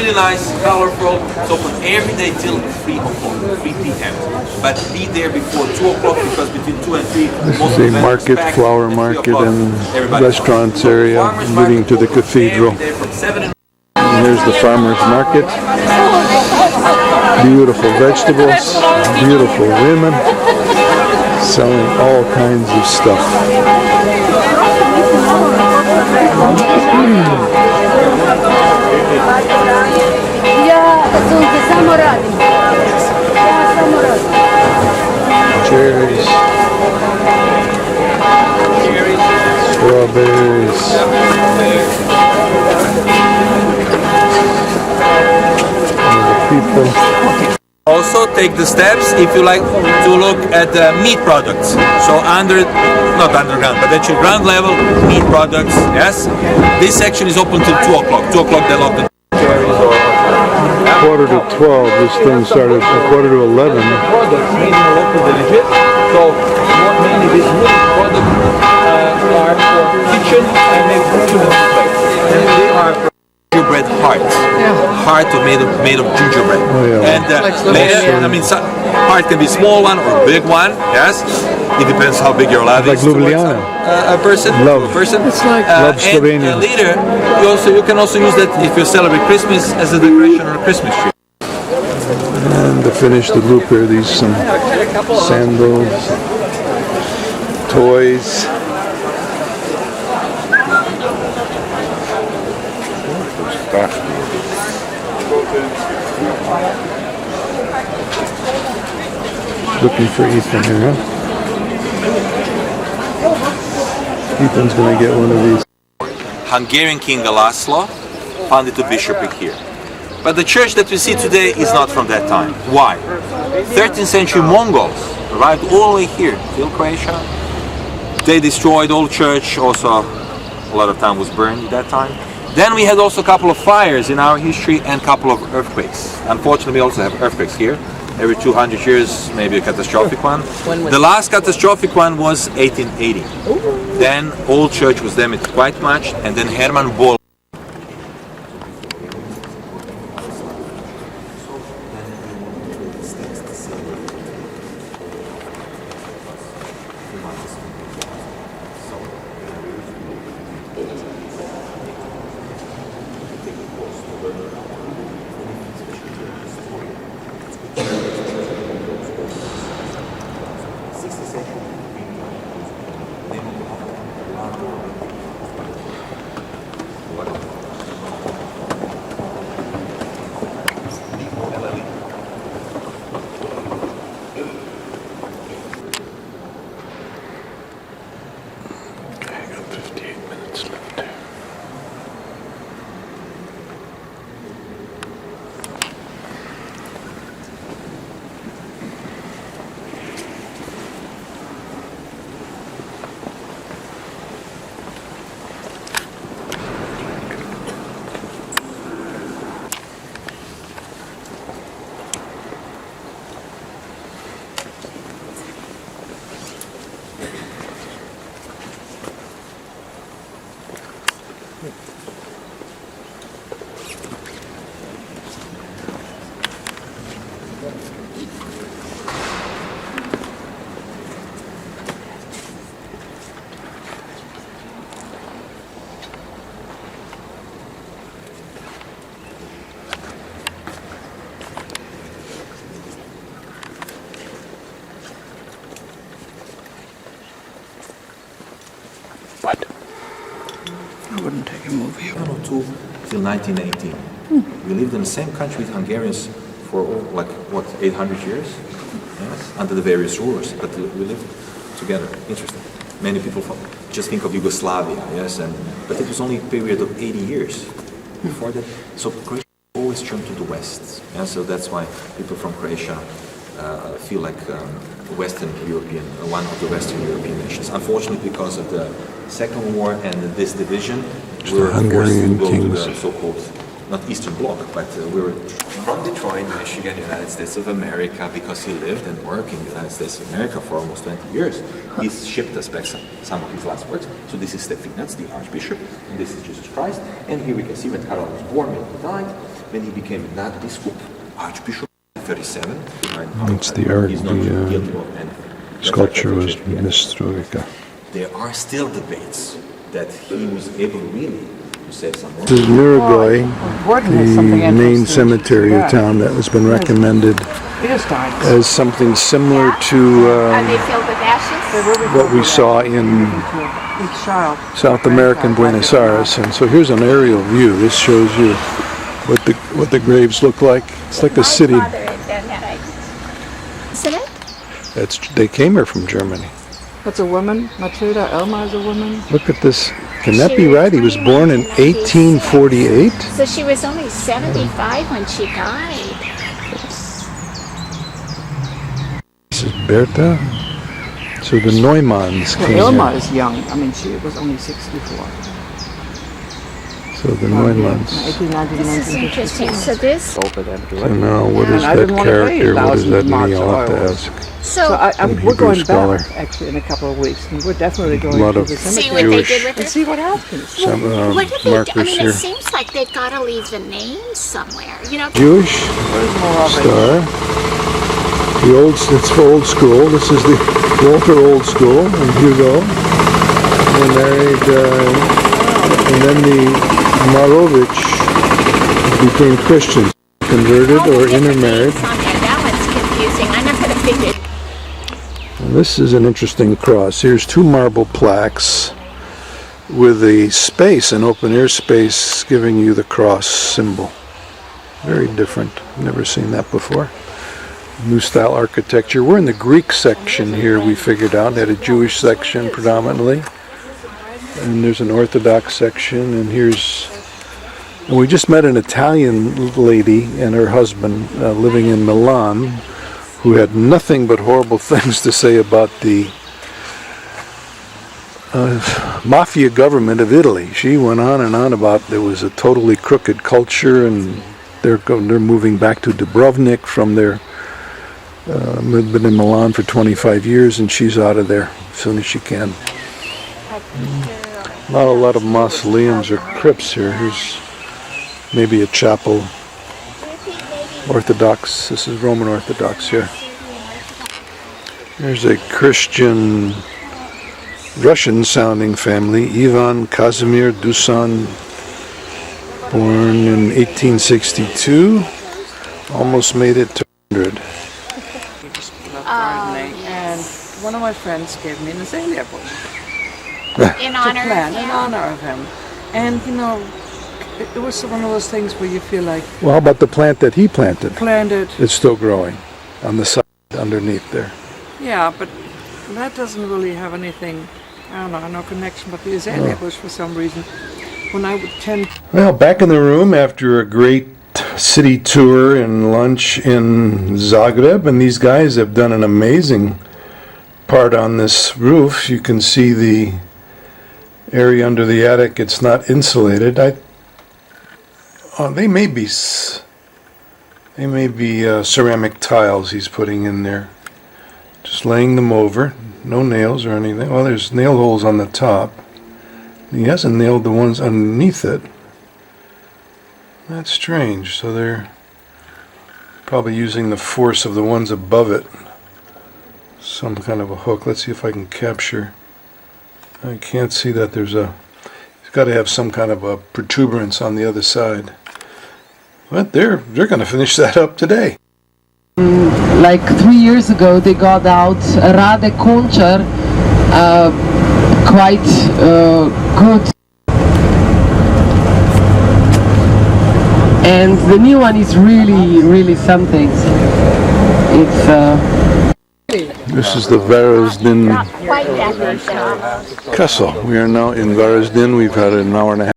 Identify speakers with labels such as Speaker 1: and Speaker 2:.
Speaker 1: really nice, colorful. It's open every day till 3 p.m. But be there before 2 o'clock because between 2 and 3,
Speaker 2: This is a market, flower market, and restaurants area leading to the cathedral. And here's the farmers market. Beautiful vegetables, beautiful women selling all kinds of stuff. Cherries, strawberries, people.
Speaker 1: Also take the steps if you like to look at meat products. So not underground, but actually ground level meat products, yes? This section is open till 2 o'clock. 2 o'clock they lock the cherries or...
Speaker 2: Quarter to 12, this thing started at quarter to 11.
Speaker 1: Products made in local villages. So mainly these wood products are for kitchen and maybe children's play. And they are gingerbread heart. Heart made of gingerbread.
Speaker 2: Oh, yeah.
Speaker 1: And later, I mean, heart can be small one or big one. Yes, it depends how big your love
Speaker 2: like
Speaker 1: is.
Speaker 2: Ljubljana.
Speaker 1: A person.
Speaker 2: Love.
Speaker 1: A person.
Speaker 2: It's like love Slovenia.
Speaker 1: And later, you can also use that if you celebrate Christmas as a decoration or a Christmas tree.
Speaker 2: And to finish the loop here, these some sandals, toys. Looking for Ethan here, huh? Ethan's gonna get one of these.
Speaker 1: Hungarian King Laszlo founded a bishopric here. But the church that we see today is not from that time. Why? 13th century Mongols arrived all the way here, till Croatia. They destroyed old church, also a lot of time was burned at that time. Then we had also a couple of fires in our history and a couple of earthquakes. Unfortunately, we also have earthquakes here. Every 200 years, maybe a catastrophic one. The last catastrophic one was 1880. Then old church was damaged quite much, and then Hermann Boll.
Speaker 2: What?
Speaker 3: I wouldn't take a move here.
Speaker 1: 1902 till 1918. We lived in the same country with Hungarians for like what 800 years, yes, under the various rulers. But we lived together. Interesting. Many people just think of Yugoslavia, yes, but it was only a period of 80 years before that. So Croatia always turned to the west, and so that's why people from Croatia feel like Western European, one of the Western European nations. Unfortunately, because of the Second War and this division, we were forced to go to the so-called, not Eastern Bloc, but we were from Detroit, Michigan, United States of America, because he lived and worked in the United States of America for almost 20 years. He shipped us back some of his last works. So this is Stephanus, the Archbishop, and this is Jesus Christ. And here we can see when Karol was born, when he died. when he became not biscup, archbishop, 37.
Speaker 2: It's the art,
Speaker 1: He's not guilty of anything.
Speaker 2: sculpture was Nestrovica.
Speaker 1: There are still debates that he was able really to save some more.
Speaker 2: This is Uruguay,
Speaker 3: Gordon has something
Speaker 2: the main
Speaker 3: interesting
Speaker 2: cemetery
Speaker 3: to
Speaker 2: of
Speaker 3: add.
Speaker 2: town that has been recommended
Speaker 3: It is died.
Speaker 2: as something similar
Speaker 4: Are
Speaker 2: to
Speaker 4: they filled with ashes?
Speaker 2: what we saw in
Speaker 3: Each child.
Speaker 2: South American Buenos Aires. And so here's an aerial view. This shows you what the graves look like. It's like a city.
Speaker 4: My father had done that. Isn't it?
Speaker 2: They came here from Germany.
Speaker 3: That's a woman. Matilda Elma is a woman.
Speaker 2: Look at this. Can that be right? He was born in 1848?
Speaker 4: So she was only 75 when she died.
Speaker 2: This is Bertha. So the Neumanns
Speaker 3: Well,
Speaker 2: came
Speaker 3: Elma
Speaker 2: here.
Speaker 3: is young. I mean, she was only 64.
Speaker 2: So the Neumanns.
Speaker 3: 1890,
Speaker 4: This is interesting. So this,
Speaker 2: So now, what is
Speaker 3: And I
Speaker 2: that
Speaker 3: didn't want to pay
Speaker 2: character? What does that
Speaker 3: 1,000
Speaker 2: mean? I'll have to
Speaker 3: marks
Speaker 2: ask.
Speaker 3: So
Speaker 4: so
Speaker 3: we're
Speaker 2: Hebrew
Speaker 3: going
Speaker 2: scholar.
Speaker 3: back actually in a couple of weeks, and we're definitely
Speaker 2: A
Speaker 3: going
Speaker 2: lot
Speaker 3: to
Speaker 2: of
Speaker 3: the
Speaker 4: see
Speaker 3: cemetery
Speaker 4: what they
Speaker 2: Jewish
Speaker 4: did with
Speaker 3: and
Speaker 4: her?
Speaker 3: see what happens.
Speaker 2: Some
Speaker 4: What did they do? I
Speaker 2: markers
Speaker 4: mean,
Speaker 2: here.
Speaker 4: it seems like they've got to leave the names somewhere. You know,
Speaker 2: Jewish
Speaker 3: There's more of it.
Speaker 2: star. It's old school. This is the Walter Old School and Hugo. They married, and then the Marovich became Christians, converted
Speaker 4: all the
Speaker 2: or
Speaker 4: different
Speaker 2: intermarried.
Speaker 4: names on there. That one's confusing. I'm not going to figure it.
Speaker 2: And this is an interesting cross. Here's two marble plaques with a space, an open air space, giving you the cross symbol. Very different. Never seen that before. New style architecture. We're in the Greek section here, we figured out. They had a Jewish section predominantly. And there's an Orthodox section, and and we just met an Italian lady and her husband living in Milan, who had nothing but horrible things to say about the mafia government of Italy. She went on and on about there was a totally crooked culture, and they're moving back to Dubrovnik from their been in Milan for 25 years, and she's out of there as soon as she can. Not a lot of mausoleums or crypts here. Here's maybe a chapel. Orthodox. This is Roman Orthodox here. There's a Christian, Russian-sounding family, Ivan Kazimir Dusan, born in 1862. Almost made it to 100.
Speaker 3: And one of my friends gave me an azalea bush
Speaker 4: In
Speaker 3: to
Speaker 4: honor
Speaker 3: plant
Speaker 4: of
Speaker 3: in
Speaker 4: him.
Speaker 3: honor of him. And you know, it was one of those things where you feel like
Speaker 2: Well, how about the plant that he planted?
Speaker 3: planted.
Speaker 2: It's still growing on the side underneath there.
Speaker 3: Yeah, but that doesn't really have anything. I don't know, no connection. But the azalea bush, for some reason, when I would tend.
Speaker 2: Well, back in the room after a great city tour and lunch in Zagreb, and these guys have done an amazing part on this roof. You can see the area under the attic. It's not insulated. They may be ceramic tiles he's putting in there. Just laying them over. No nails or anything. Well, there's nail holes on the top. He hasn't nailed the ones underneath it. That's strange. So they're probably using the force of the ones above it. Some kind of a hook. Let's see if I can capture. I can't see that there's a... It's got to have some kind of a protuberance on the other side. But they're going to finish that up today.
Speaker 5: Like 3 years ago, they got out Rade Končar, quite good. And the new one is really, really something. It's
Speaker 2: This is the Varazdin
Speaker 4: Not quite that big, though.
Speaker 2: Castle. We are now in Varazdin. We've had an hour and a half.